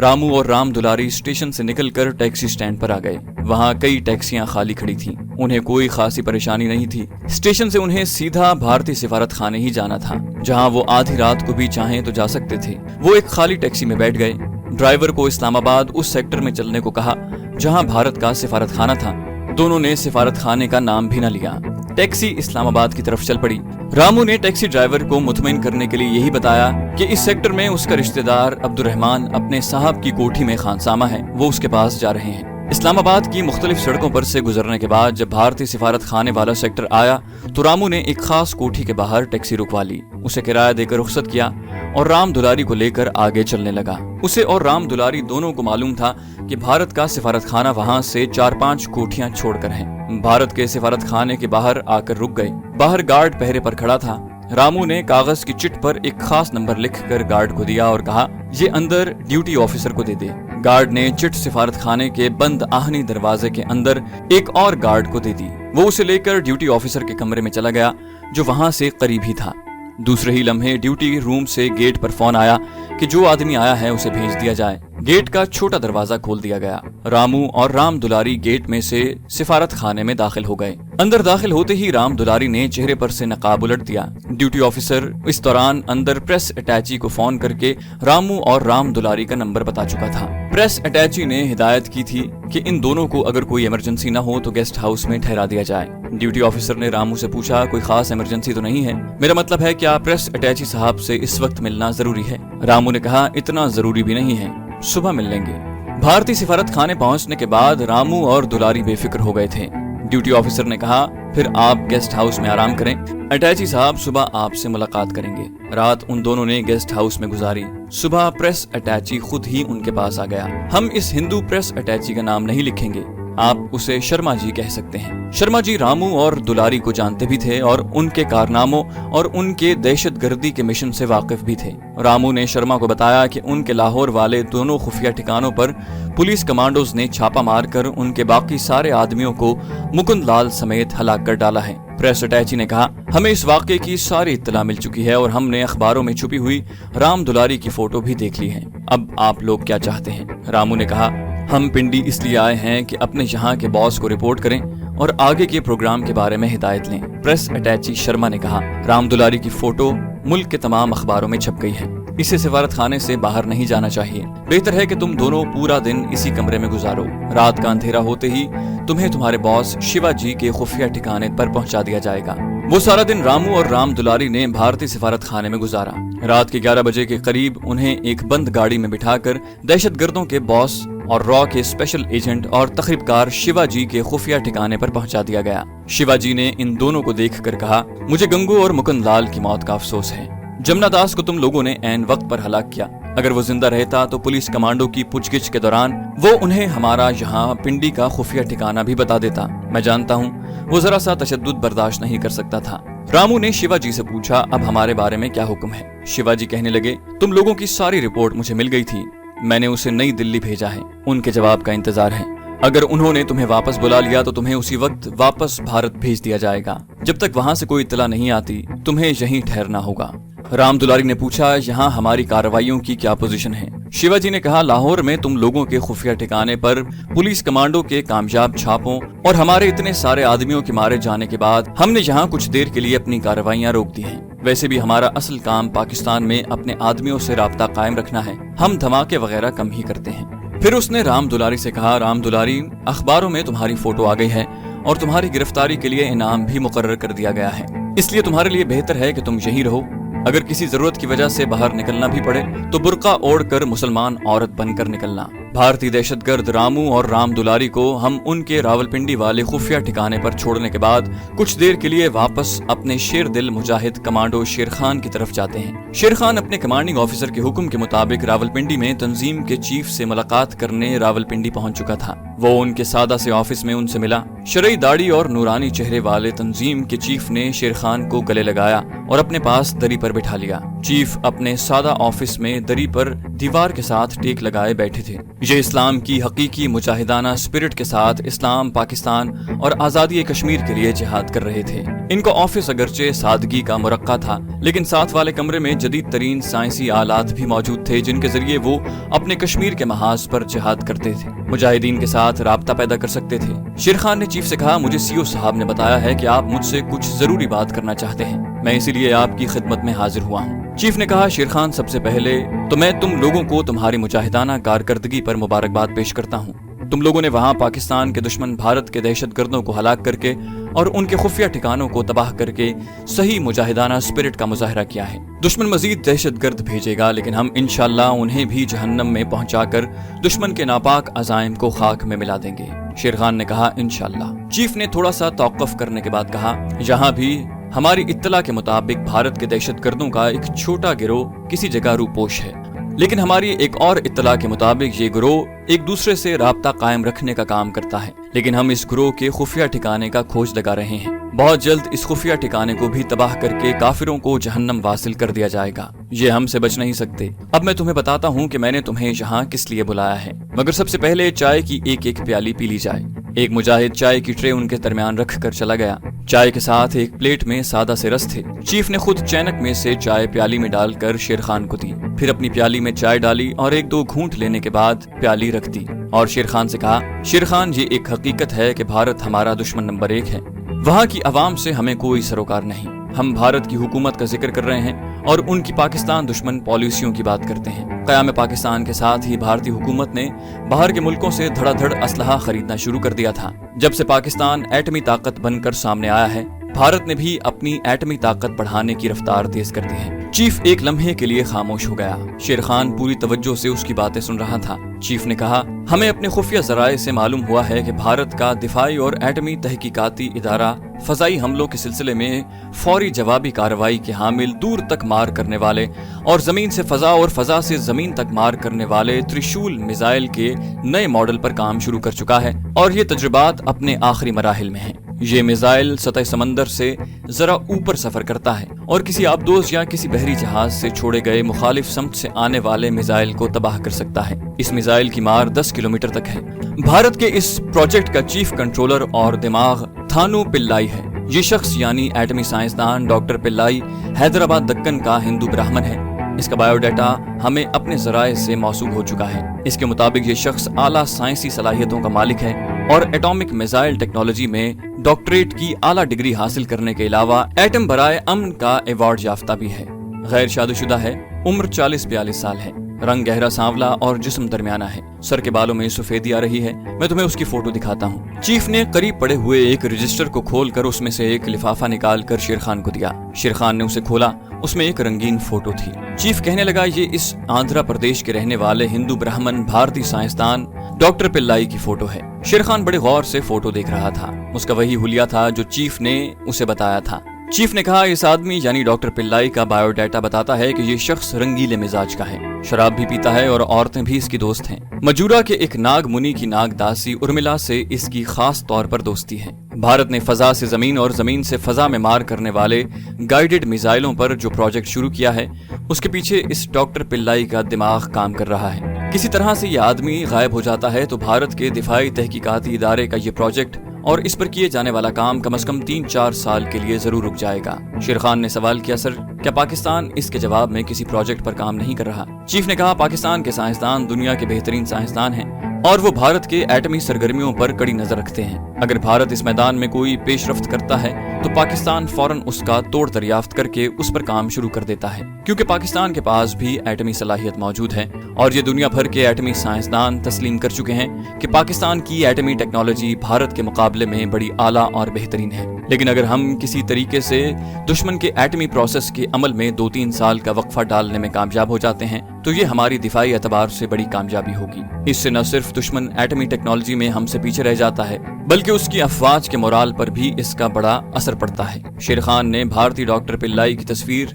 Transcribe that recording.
رامو اور رام دلاری اسٹیشن سے نکل کر ٹیکسی سٹینڈ پر آ گئے۔ وہاں کئی ٹیکسیاں خالی کھڑی تھیں۔ انہیں کوئی خاصی پریشانی نہیں تھی۔ اسٹیشن سے انہیں سیدھا بھارتی سفارت خانے ہی جانا تھا، جہاں وہ آدھی رات کو بھی چاہیں تو جا سکتے تھے۔ وہ ایک خالی ٹیکسی میں بیٹھ گئے۔ ڈرائیور کو اسلام آباد اس سیکٹر میں چلنے کو کہا جہاں بھارت کا سفارت خانہ تھا۔ دونوں نے سفارت خانے کا نام بھی نہ لیا۔ ٹیکسی اسلام آباد کی طرف چل پڑی۔ رامو نے ٹیکسی ڈرائیور کو مطمئن کرنے کے لیے یہی بتایا کہ اس سیکٹر میں اس کا رشتہ دار عبد الرحمان اپنے صاحب کی کوٹھی میں خانسامہ ہے، وہ اس کے پاس جا رہے ہیں۔ اسلام آباد کی مختلف سڑکوں پر سے گزرنے کے بعد جب بھارتی سفارت خانے والا سیکٹر آیا تو رامو نے ایک خاص کوٹھی کے باہر ٹیکسی رکوا لی، اسے کرایہ دے کر رخصت کیا اور رام دلاری کو لے کر آگے چلنے لگا۔ اسے اور رام دلاری دونوں کو معلوم تھا کہ بھارت کا سفارت خانہ وہاں سے 4-5 کوٹھیاں چھوڑ کر ہیں۔ بھارت کے سفارت خانے کے باہر آ کر رک گئے۔ باہر گارڈ پہرے پر کھڑا تھا۔ رامو نے کاغذ کی چٹ پر ایک خاص نمبر لکھ کر گارڈ کو دیا اور کہا یہ اندر ڈیوٹی آفیسر کو دے دے۔ گارڈ نے چٹ سفارت خانے کے بند آہنی دروازے کے اندر ایک اور گارڈ کو دے دی۔ وہ اسے لے کر ڈیوٹی آفیسر کے کمرے میں چلا گیا جو وہاں سے قریب ہی تھا۔ دوسرے ہی لمحے ڈیوٹی روم سے گیٹ پر فون آیا کہ جو آدمی آیا ہے اسے بھیج دیا جائے۔ گیٹ کا چھوٹا دروازہ کھول دیا گیا۔ رامو اور رام دلاری گیٹ میں سے سفارت خانے میں داخل ہو گئے۔ اندر داخل ہوتے ہی رام دلاری نے چہرے پر سے نقاب الٹ دیا۔ ڈیوٹی آفیسر اس دوران اندر پریس اٹیچی کو فون کر کے رامو اور رام دلاری کا نمبر بتا چکا تھا۔ پریس اٹیچی نے ہدایت کی تھی کہ ان دونوں کو اگر کوئی ایمرجنسی نہ ہو تو گیسٹ ہاؤس میں ٹھہرا دیا جائے۔ ڈیوٹی آفیسر نے رامو سے پوچھا کوئی خاص ایمرجنسی تو نہیں ہے؟ میرا مطلب ہے کہ آپ پریس اٹیچی صاحب سے اس وقت ملنا ضروری ہے۔ رامو نے کہا اتنا ضروری بھی نہیں ہے، صبح مل لیں گے۔ بھارتی سفارت خانے پہنچنے کے بعد رامو اور دلاری بے فکر ہو گئے تھے۔ ڈیوٹی آفیسر نے کہا پھر آپ گیسٹ ہاؤس میں آرام کریں، اٹیچی صاحب صبح آپ سے ملاقات کریں گے۔ رات ان دونوں نے گیسٹ ہاؤس میں گزاری۔ صبح پریس اٹیچی خود ہی ان کے پاس آ گیا۔ ہم اس ہندو پریس اٹیچی کا نام نہیں لکھیں گے، آپ اسے شرما جی کہہ سکتے ہیں۔ شرما جی رامو اور دلاری کو جانتے بھی تھے اور ان کے کارناموں اور ان کے دہشت گردی کے مشن سے واقف بھی تھے۔ رامو نے شرما کو بتایا کہ ان کے لاہور والے دونوں خفیہ ٹھکانوں پر پولیس کمانڈوز نے چھاپا مار کر ان کے باقی سارے آدمیوں کو مکند لال سمیت ہلاک کر ڈالا ہے۔ پریس اٹیچی نے کہا ہمیں اس واقعے کی ساری اطلاع مل چکی ہے اور ہم نے اخباروں میں چھپی ہوئی رام دلاری کی فوٹو بھی دیکھ لی ہے۔ اب آپ لوگ کیا چاہتے ہیں؟ رامو نے کہا ہم پنڈی اس لیے آئے ہیں کہ اپنے یہاں کے باس کو رپورٹ کریں اور آگے کے پروگرام کے بارے میں ہدایت لیں۔ پریس اٹیچی شرما نے کہا رام دلاری کی فوٹو ملک کے تمام اخباروں میں چھپ گئی ہے، اسے سفارت خانے سے باہر نہیں جانا چاہیے۔ بہتر ہے کہ تم دونوں پورا دن اسی کمرے میں گزارو۔ رات کا اندھیرا ہوتے ہی تمہیں تمہارے باس شیوا جی کے خفیہ ٹھکانے پر پہنچا دیا جائے گا۔ وہ سارا دن رامو اور رام دلاری نے بھارتی سفارت خانے میں گزارا۔ رات کے 11 بجے کے قریب انہیں ایک بند گاڑی میں بٹھا کر دہشت گردوں کے باس اور را کے اسپیشل ایجنٹ اور تخریب کار شیوا جی کے خفیہ ٹھکانے پر پہنچا دیا گیا۔ شیوا جی نے ان دونوں کو دیکھ کر کہا مجھے گنگو اور مکند لال کی موت کا افسوس ہے۔ جمنا داس کو تم لوگوں نے عین وقت پر ہلاک کیا۔ اگر وہ زندہ رہتا تو پولیس کمانڈو کی پوچھ گچھ کے دوران وہ انہیں ہمارا یہاں پنڈی کا خفیہ ٹھکانہ بھی بتا دیتا۔ میں جانتا ہوں وہ ذرا سا تشدد برداشت نہیں کر سکتا تھا۔ رامو نے شیوا جی سے پوچھا اب ہمارے بارے میں کیا حکم ہے؟ شیوا جی کہنے لگے تم لوگوں کی ساری رپورٹ مجھے مل گئی تھی، میں نے اسے نئی دلی بھیجا ہے، ان کے جواب کا انتظار ہے۔ اگر انہوں نے تمہیں واپس بلا لیا تو تمہیں اسی وقت واپس بھارت بھیج دیا جائے گا۔ جب تک وہاں سے کوئی اطلاع نہیں آتی تمہیں یہیں ٹھہرنا ہوگا۔ رام دلاری نے پوچھا یہاں ہماری کارروائیوں کی کیا پوزیشن ہے؟ شیوا جی نے کہا لاہور میں تم لوگوں کے خفیہ ٹھکانے پر پولیس کمانڈو کے کامیاب چھاپوں اور ہمارے اتنے سارے آدمیوں کے مارے جانے کے بعد ہم نے یہاں کچھ دیر کے لیے اپنی کارروائیاں روک دی ہیں۔ ویسے بھی ہمارا اصل کام پاکستان میں اپنے آدمیوں سے رابطہ قائم رکھنا ہے، ہم دھماکے وغیرہ کم ہی کرتے ہیں۔ پھر اس نے رام دلاری سے کہا رام دلاری اخباروں میں تمہاری فوٹو آ گئی ہے اور تمہاری گرفتاری کے لیے انعام بھی مقرر کر دیا گیا ہے، اس لیے تمہارے لیے بہتر ہے کہ تم یہیں رہو۔ اگر کسی ضرورت کی وجہ سے باہر نکلنا بھی پڑے تو برقع اوڑھ کر مسلمان عورت بن کر نکلنا۔ بھارتی دہشت گرد رامو اور رام دلاری کو ہم ان کے راولپنڈی والے خفیہ ٹھکانے پر چھوڑنے کے بعد کچھ دیر کے لیے واپس اپنے شیر دل مجاہد کمانڈو شیر خان کی طرف جاتے ہیں۔ شیر خان اپنے کمانڈنگ آفیسر کے حکم کے مطابق راولپنڈی میں تنظیم کے چیف سے ملاقات کرنے راولپنڈی پہنچ چکا تھا۔ وہ ان کے سادہ سے آفس میں ان سے ملا۔ شرعی داڑھی اور نورانی چہرے والے تنظیم کے چیف نے شیر خان کو گلے لگایا اور اپنے پاس دری پر بٹھا لیا۔ چیف اپنے سادہ آفس میں دری پر دیوار کے ساتھ ٹیک لگائے بیٹھے تھے۔ یہ اسلام کی حقیقی مجاہدانہ اسپرٹ کے ساتھ اسلام، پاکستان اور آزادی کشمیر کے لیے جہاد کر رہے تھے۔ ان کا آفس اگرچہ سادگی کا مرقع تھا، لیکن ساتھ والے کمرے میں جدید ترین سائنسی آلات بھی موجود تھے جن کے ذریعے وہ اپنے کشمیر کے محاذ پر جہاد کرتے تھے، مجاہدین کے ساتھ رابطہ پیدا کر سکتے تھے۔ شیر خان نے چیف سے کہا، مجھے سی او صاحب نے بتایا ہے کہ آپ مجھ سے کچھ ضروری بات کرنا چاہتے ہیں، میں اسی لیے آپ کی خدمت میں حاضر ہوا ہوں۔ چیف نے کہا، شیر خان سب سے پہلے تو میں تم لوگوں کو تمہاری مجاہدانہ کارکردگی پر مبارکباد پیش کرتا ہوں۔ تم لوگوں نے وہاں پاکستان کے دشمن بھارت کے دہشت گردوں کو ہلاک کر کے اور ان کے خفیہ ٹھکانوں کو تباہ کر کے صحیح مجاہدانہ اسپرٹ کا مظاہرہ کیا ہے۔ دشمن مزید دہشت گرد بھیجے گا، لیکن ہم انشاءاللہ انہیں بھی جہنم میں پہنچا کر دشمن کے ناپاک عزائم کو خاک میں ملا دیں گے۔ شیر خان نے کہا، انشاءاللہ۔ چیف نے تھوڑا سا توقف کرنے کے بعد کہا، یہاں بھی ہماری اطلاع کے مطابق بھارت کے دہشت گردوں کا ایک چھوٹا گروہ کسی جگہ روپوش ہے، لیکن ہماری ایک اور اطلاع کے مطابق یہ گروہ ایک دوسرے سے رابطہ قائم رکھنے کا کام کرتا ہے، لیکن ہم اس گروہ کے خفیہ ٹھکانے کا کھوج لگا رہے ہیں۔ بہت جلد اس خفیہ ٹھکانے کو بھی تباہ کر کے کافروں کو جہنم واصل کر دیا جائے گا۔ یہ ہم سے بچ نہیں سکتے۔ اب میں تمہیں بتاتا ہوں کہ میں نے تمہیں یہاں کس لیے بلایا ہے، مگر سب سے پہلے چائے کی ایک ایک پیالی پی لی جائے۔ ایک مجاہد چائے کی ٹرے ان کے درمیان رکھ کر چلا گیا۔ چائے کے ساتھ ایک پلیٹ میں سادہ سے رس تھے۔ چیف نے خود چینک میں سے چائے پیالی میں ڈال کر شیر خان کو دی، پھر اپنی پیالی میں چائے ڈالی اور ایک دو گھونٹ لینے کے بعد پیالی رکھ دی اور شیر خان سے کہا، شیر خان، یہ ایک حقیقت ہے کہ بھارت ہمارا دشمن نمبر 1 ہے۔ وہاں کی عوام سے ہمیں کوئی سروکار نہیں۔ ہم بھارت کی حکومت کا ذکر کر رہے ہیں اور ان کی پاکستان دشمن پالیسیوں کی بات کرتے ہیں۔ قیام پاکستان کے ساتھ ہی بھارتی حکومت نے باہر کے ملکوں سے دھڑا دھڑ اسلحہ خریدنا شروع کر دیا تھا۔ جب سے پاکستان ایٹمی طاقت بن کر سامنے آیا ہے، بھارت نے بھی اپنی ایٹمی طاقت بڑھانے کی رفتار تیز کر دی ہے۔ چیف ایک لمحے کے لیے خاموش ہو گیا۔ شیر خان پوری توجہ سے اس کی باتیں سن رہا تھا۔ چیف نے کہا، ہمیں اپنے خفیہ ذرائع سے معلوم ہوا ہے کہ بھارت کا دفاعی اور ایٹمی تحقیقاتی ادارہ فضائی حملوں کے سلسلے میں فوری جوابی کارروائی کے حامل، دور تک مار کرنے والے اور زمین سے فضا اور فضا سے زمین تک مار کرنے والے ترشول میزائل کے نئے ماڈل پر کام شروع کر چکا ہے اور یہ تجربات اپنے آخری مراحل میں ہیں۔ یہ میزائل سطح سمندر سے ذرا اوپر سفر کرتا ہے اور کسی آبدوز یا کسی بحری جہاز سے چھوڑے گئے مخالف سمت سے آنے والے میزائل کو تباہ کر سکتا ہے۔ اس میزائل کی مار 10 کلومیٹر تک ہے۔ بھارت کے اس پروجیکٹ کا چیف کنٹرولر اور دماغ تھانو پلائی ہے۔ یہ شخص یعنی ایٹمی سائنسدان ڈاکٹر پلائی حیدرآباد دکن کا ہندو برہمن ہے۔ اس کا بایو ڈیٹا ہمیں اپنے ذرائع سے موصول ہو چکا ہے۔ اس کے مطابق یہ شخص اعلیٰ سائنسی صلاحیتوں کا مالک ہے اور ایٹامک میزائل ٹیکنالوجی میں ڈاکٹریٹ کی اعلیٰ ڈگری حاصل کرنے کے علاوہ ایٹم برائے امن کا ایوارڈ یافتہ بھی ہے۔ غیر شادی شدہ ہے، عمر 40-42 سال ہے، رنگ گہرا سانولا اور جسم درمیانہ ہے، سر کے بالوں میں سفیدی آ رہی ہے۔ میں تمہیں اس کی فوٹو دکھاتا ہوں۔ چیف نے قریب پڑے ہوئے ایک رجسٹر کو کھول کر اس میں سے ایک لفافہ نکال کر شیر خان کو دیا۔ شیر خان نے اسے کھولا، اس میں ایک رنگین فوٹو تھی۔ چیف کہنے لگا، یہ اس آندھرا پردیش کے رہنے والے ہندو برہمن بھارتی سائنسدان ڈاکٹر پلائی کی فوٹو ہے۔ شیر خان بڑے غور سے فوٹو دیکھ رہا تھا۔ اس کا وہی حلیہ تھا جو چیف نے اسے بتایا تھا۔ چیف نے کہا، اس آدمی یعنی ڈاکٹر پلائی کا بایو ڈیٹا بتاتا ہے کہ یہ شخص رنگیلے مزاج کا ہے، شراب بھی پیتا ہے اور عورتیں بھی اس کی دوست ہیں۔ مجورا کے ایک ناگ منی کی ناگ داسی ارملا سے اس کی خاص طور پر دوستی ہے۔ بھارت نے فضا سے زمین اور زمین سے فضا میں مار کرنے والے گائیڈڈ میزائلوں پر جو پروجیکٹ شروع کیا ہے، اس کے پیچھے اس ڈاکٹر پلائی کا دماغ کام کر رہا ہے۔ کسی طرح سے یہ آدمی غائب ہو جاتا ہے تو بھارت کے دفاعی تحقیقاتی ادارے کا یہ پروجیکٹ اور اس پر کیے جانے والا کام کم از کم 3-4 سال کے لیے ضرور رک جائے گا۔ شیر خان نے سوال کیا، سر کیا پاکستان اس کے جواب میں کسی پروجیکٹ پر کام نہیں کر رہا؟ چیف نے کہا، پاکستان کے سائنسدان دنیا کے بہترین سائنسدان ہیں اور وہ بھارت کے ایٹمی سرگرمیوں پر کڑی نظر رکھتے ہیں۔ اگر بھارت اس میدان میں کوئی پیش رفت کرتا ہے تو پاکستان فوراً اس کا توڑ دریافت کر کے اس پر کام شروع کر دیتا ہے، کیونکہ پاکستان کے پاس بھی ایٹمی صلاحیت موجود ہے اور یہ دنیا بھر کے ایٹمی سائنسدان تسلیم کر چکے ہیں کہ پاکستان کی ایٹمی ٹیکنالوجی بھارت کے مقابلے میں بڑی اعلیٰ اور بہترین ہے۔ لیکن اگر ہم کسی طریقے سے دشمن کے ایٹمی پروسیس کے عمل میں 2-3 سال کا وقفہ ڈالنے میں کامیاب ہو جاتے ہیں تو یہ ہماری دفاعی اعتبار سے بڑی کامیابی ہوگی۔ اس سے نہ صرف دشمن ایٹمی ٹیکنالوجی میں ہم سے پیچھے رہ جاتا ہے بلکہ اس کی افواج کے مورال پر بھی اس کا بڑا اثر پڑتا ہے۔ شیر خان نے بھارتی ڈاکٹر پلائی کی تصویر